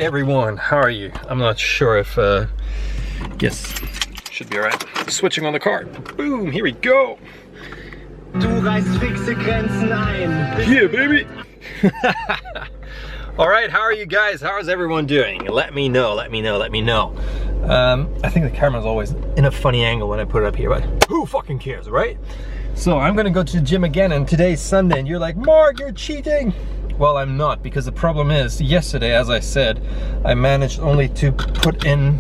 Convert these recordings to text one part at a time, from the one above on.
Alright everyone, how are you? I'm not sure if, yes, should be alright. Switching on the car. Boom, here we go. Du reißt fixe Grenzen ein. Yeah, baby. Alright, how are you guys? How is everyone doing? Let me know, let me know, let me know. I think the camera's always in a funny angle when I put it up here, but who fucking cares, right? So I'm gonna go to the gym again, and today's Sunday, and you're like, Mark, you're cheating. Well, I'm not, because the problem is, yesterday, as I said, I managed only to put in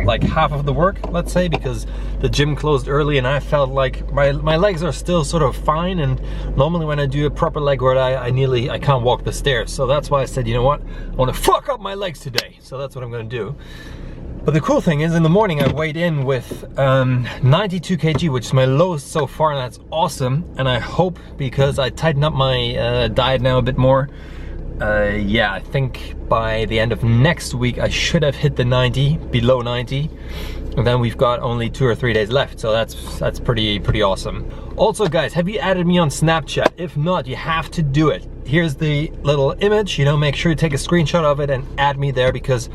like half of the work, let's say, because the gym closed early and I felt like my legs are still sort of fine, and normally when I do a proper leg work, I can't walk the stairs. So that's why I said, you know what, I want to fuck up my legs today. So that's what I'm going to do. But the cool thing is, in the morning I weighed in with 92 kg, which is my lowest so far, and that's awesome. And I hope, because I tightened up my diet now a bit more, yeah, I think by the end of next week I should have hit the 90, below 90, and then we've got only 2 or 3 days left, so that's pretty awesome. Also guys, have you added me on Snapchat? If not, you have to do it. Here's the little image, you know, make sure you take a screenshot of it and add me there, because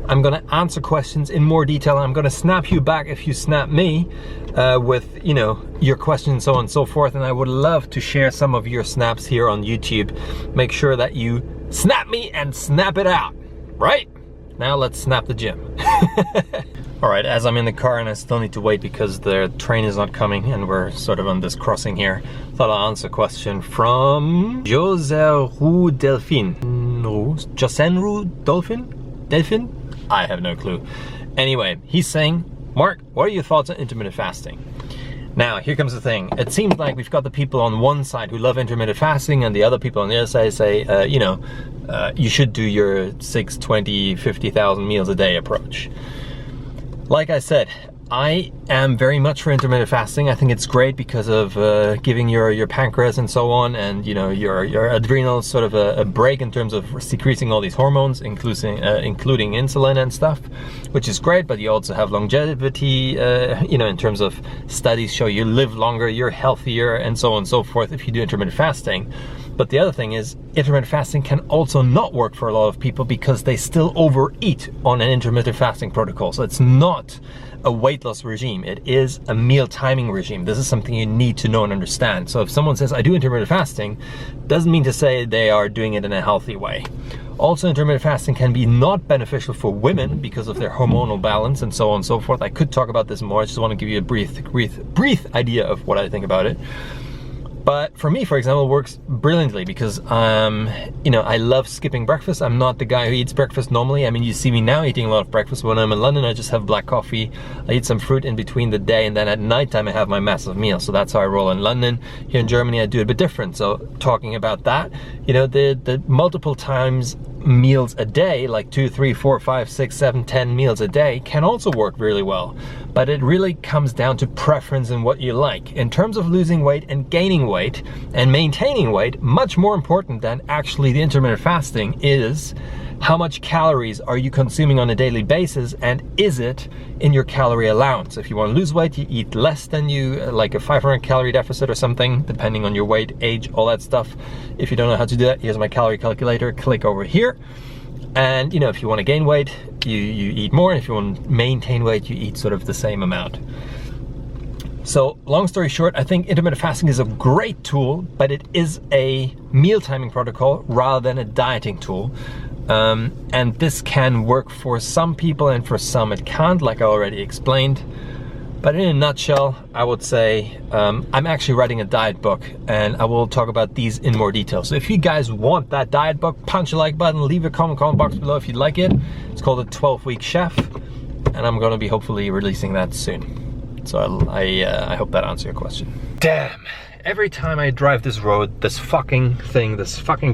I'm gonna answer questions in more detail. I'm gonna snap you back if you snap me with, you know, your questions, so on and so forth, and I would love to share some of your snaps here on YouTube. Make sure that you snap me and snap it out, right? Now let's snap the gym. Alright, as I'm in the car and I still need to wait because the train is not coming and we're sort of on this crossing here, thought I'll answer a question from Joseru Delphine. Josenru Delphine? I have no clue. Anyway, he's saying, Mark, what are your thoughts on intermittent fasting? Now, here comes the thing. It seems like we've got the people on one side who love intermittent fasting, and the other people on the other side say, you know, you should do your 6, 20, 50,000 meals a day approach. Like I said, I am very much for intermittent fasting. I think it's great because of giving your pancreas and so on, and you know, your adrenals sort of a break in terms of secreting all these hormones, including insulin and stuff, which is great. But you also have longevity, you know, in terms of studies show you live longer, you're healthier, and so on and so forth if you do intermittent fasting. But the other thing is, intermittent fasting can also not work for a lot of people because they still overeat on an intermittent fasting protocol. So it's not a weight loss regime, it is a meal timing regime. This is something you need to know and understand. So if someone says, I do intermittent fasting, doesn't mean to say they are doing it in a healthy way. Also, intermittent fasting can be not beneficial for women because of their hormonal balance and so on and so forth. I could talk about this more, I just want to give you a brief idea of what I think about it. But for me, for example, it works brilliantly because, you know, I love skipping breakfast. I'm not the guy who eats breakfast normally. I mean, you see me now eating a lot of breakfast. When I'm in London, I just have black coffee. I eat some fruit in between the day, and then at nighttime, I have my massive meal. So that's how I roll in London. Here in Germany, I do it a bit different. So talking about that, you know, the multiple times meals a day, like 2, 3, 4, 5, 6, 7, 10 meals a day, can also work really well. But it really comes down to preference and what you like. In terms of losing weight and gaining weight and maintaining weight, much more important than actually the intermittent fasting is how much calories are you consuming on a daily basis, and is it in your calorie allowance? If you want to lose weight, you eat less than you, like a 500 calorie deficit or something, depending on your weight, age, all that stuff. If you don't know how to do that, here's my calorie calculator, click over here. And you know, if you want to gain weight, you eat more, and if you want to maintain weight, you eat sort of the same amount. So long story short, I think intermittent fasting is a great tool, but it is a meal timing protocol rather than a dieting tool. And this can work for some people and for some it can't, like I already explained. But in a nutshell, I would say I'm actually writing a diet book, and I will talk about these in more detail. So if you guys want that diet book, punch a like button, leave a comment box below if you'd like it. It's called The 12-Week Chef, and I'm going to be hopefully releasing that soon. So I hope that answers your question. Damn, every time I drive this road, this fucking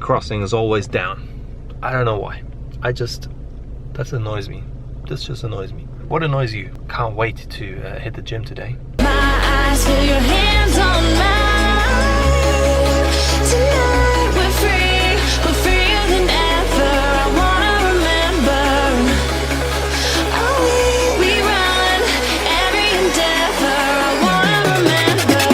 crossing is always down. I don't know why. That annoys me. This just annoys me. What annoys you? Can't wait to hit the gym today. My eyes feel your hands on mine. Tonight we're freer than ever. I wanna remember. Oh, we run every endeavor. I wanna remember.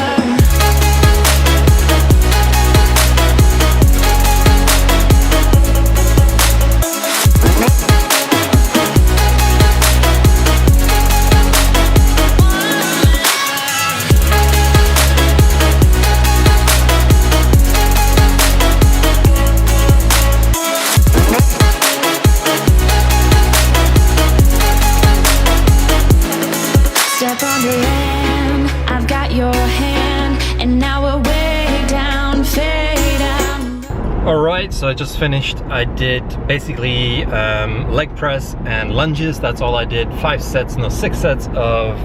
Alright, so I just finished. I did basically leg press and lunges. That's all I did. 6 sets of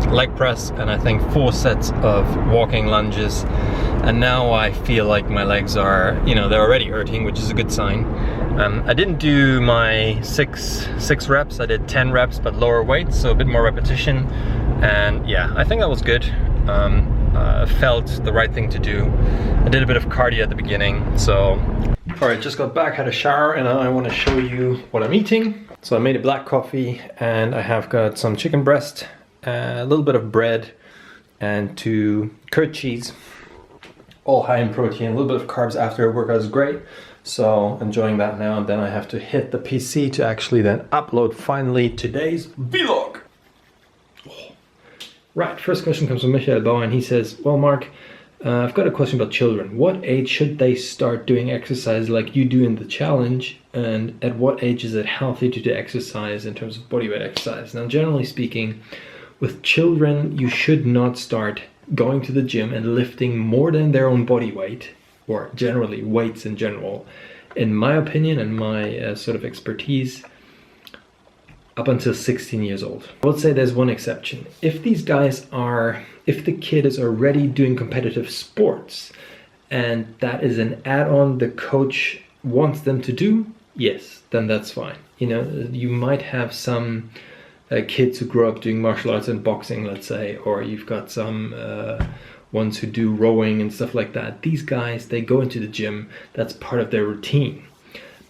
leg press, and I think 4 sets of walking lunges. And now I feel like my legs are, you know, they're already hurting, which is a good sign. I didn't do my six reps. I did 10 reps, but lower weight, so a bit more repetition. And yeah, I think that was good. Felt the right thing to do. I did a bit of cardio at the beginning, so. Alright, just got back, had a shower, and I want to show you what I'm eating. So I made a black coffee, and I have got some chicken breast, a little bit of bread, and 2 curd cheese. All high in protein, a little bit of carbs after a workout is great. So enjoying that now, and then I have to hit the PC to actually then upload finally today's vlog. Right, first question comes from Michael Bauer, and he says, well, Mark, I've got a question about children. What age should they start doing exercise like you do in the challenge? And at what age is it healthy to do exercise in terms of bodyweight exercise? Now, generally speaking, with children, you should not start going to the gym and lifting more than their own body weight, or generally weights in general. In my opinion and my sort of expertise, up until 16 years old. I would say there's one exception. If these guys are, if the kid is already doing competitive sports and that is an add-on the coach wants them to do, yes, then that's fine. You know, you might have some kids who grow up doing martial arts and boxing, let's say, or you've got some ones who do rowing and stuff like that. These guys, they go into the gym, that's part of their routine.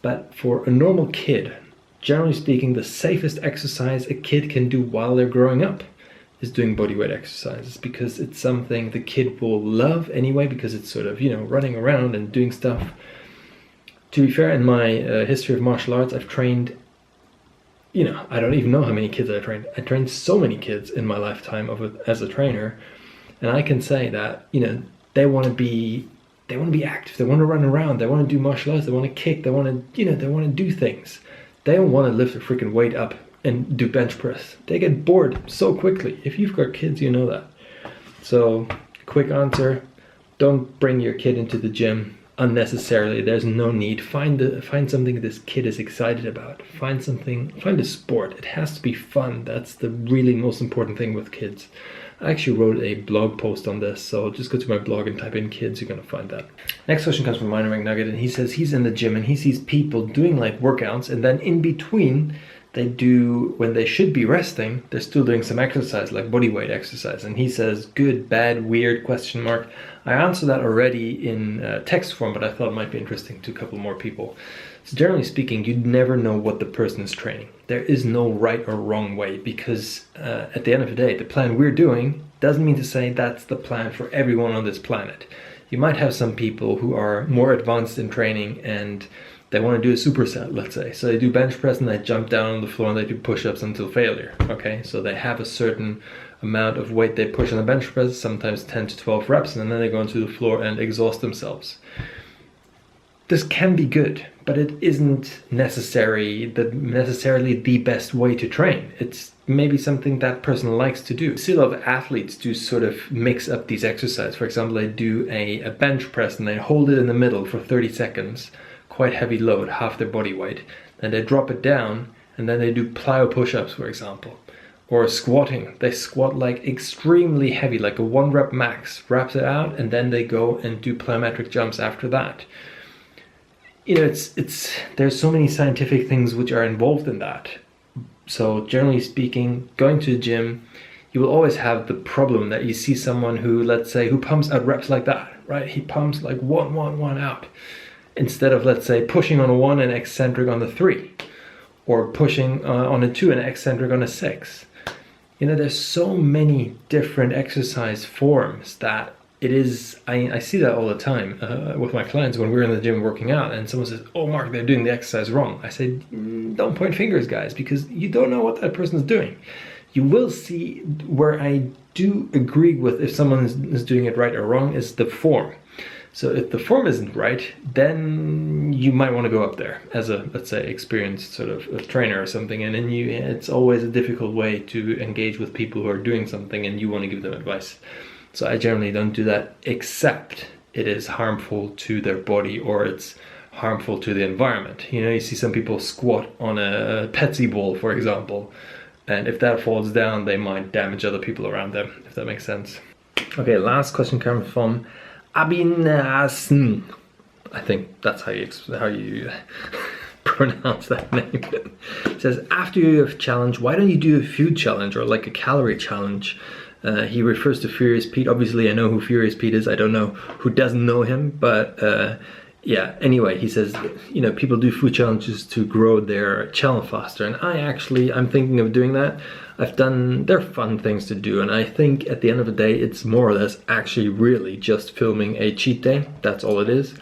But for a normal kid, generally speaking, the safest exercise a kid can do while they're growing up is doing bodyweight exercises, because it's something the kid will love anyway, because it's sort of, you know, running around and doing stuff. To be fair, in my history of martial arts, I've trained, you know, I don't even know how many kids I trained. I trained so many kids in my lifetime as a trainer, and I can say that, you know, they want to be active, they want to run around, they want to do martial arts, they want to kick, they want to, you know, they want to do things. They don't want to lift a freaking weight up and do bench press. They get bored so quickly. If you've got kids, you know that. So, quick answer, don't bring your kid into the gym unnecessarily. There's no need. Find something this kid is excited about. Find a sport. It has to be fun. That's the really most important thing with kids. I actually wrote a blog post on this, so just go to my blog and type in kids, you're gonna find that. Next question comes from Minor McNugget, and he says he's in the gym and he sees people doing like workouts, and then in between they do, when they should be resting, they're still doing some exercise, like bodyweight exercise. And he says, good, bad, weird, question mark. I answered that already in text form, but I thought it might be interesting to a couple more people. So generally speaking, you never know what the person is training. There is no right or wrong way, because at the end of the day, the plan we're doing doesn't mean to say that's the plan for everyone on this planet. You might have some people who are more advanced in training and they want to do a superset, let's say. So they do bench press and they jump down on the floor and they do push-ups until failure, okay? So they have a certain amount of weight they push on the bench press, sometimes 10 to 12 reps, and then they go onto the floor and exhaust themselves. This can be good, but it isn't necessarily the best way to train. It's maybe something that person likes to do. I see a lot of athletes do sort of mix up these exercises. For example, they do a bench press and they hold it in the middle for 30 seconds, quite heavy load, half their body weight. Then they drop it down and then they do plyo push-ups, for example. Or squatting, they squat like extremely heavy, like a 1 rep max, wraps it out, and then they go and do plyometric jumps after that. You know, there's so many scientific things which are involved in that. So generally speaking, going to the gym, you will always have the problem that you see someone who, let's say, who pumps out reps like that, right? He pumps like 1, 1, 1 out, instead of, let's say, pushing on a 1 and eccentric on the 3, or pushing on a 2 and eccentric on a 6. You know, there's so many different exercise forms that it is, I see that all the time with my clients when we're in the gym working out and someone says, oh Mark, they're doing the exercise wrong. I say, don't point fingers, guys, because you don't know what that person is doing. You will see where I do agree with if someone is doing it right or wrong is the form. So if the form isn't right, then you might want to go up there as a, let's say, experienced sort of a trainer or something, and then it's always a difficult way to engage with people who are doing something and you want to give them advice. So I generally don't do that, except it is harmful to their body or it's harmful to the environment. You know, you see some people squat on a Pepsi bowl, for example, and if that falls down, they might damage other people around them, if that makes sense. Okay, last question comes from Abinasen. I think that's how you pronounce that name. It says, after you have challenge, why don't you do a food challenge or like a calorie challenge? He refers to Furious Pete. Obviously, I know who Furious Pete is. I don't know who doesn't know him, but yeah, anyway, he says, you know, people do food challenges to grow their channel faster. And I'm thinking of doing that. They're fun things to do. And I think at the end of the day, it's more or less actually really just filming a cheat day. That's all it is.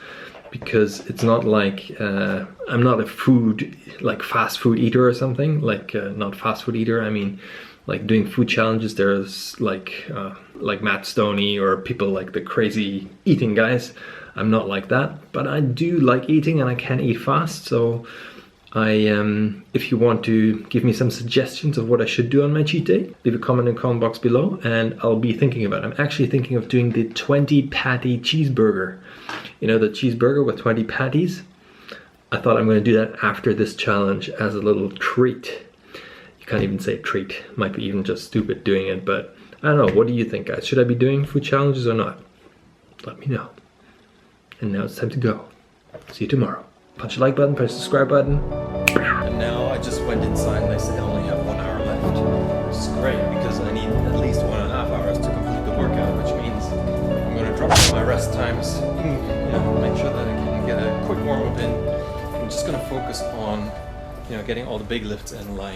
Because it's not like, I'm not a fast food eater or something. Not fast food eater, I mean, like doing food challenges. There's like Matt Stoney or people like the crazy eating guys. I'm not like that, but I do like eating and I can eat fast. So if you want to give me some suggestions of what I should do on my cheat day, leave a comment in the comment box below and I'll be thinking about it. I'm actually thinking of doing the 20 patty cheeseburger. You know, the cheeseburger with 20 patties. I thought I'm going to do that after this challenge as a little treat. You can't even say treat. Might be even just stupid doing it, but I don't know. What do you think, guys? Should I be doing food challenges or not? Let me know. And now it's time to go. See you tomorrow. Punch the like button, press the subscribe button. And now I just went inside and they say I only have 1 hour left. Which is great because I need at least 1.5 hours to complete the workout, which means I'm going to drop down my rest times. Make sure that I can get a quick warm up in. I'm just going to focus on, getting all the big lifts in, like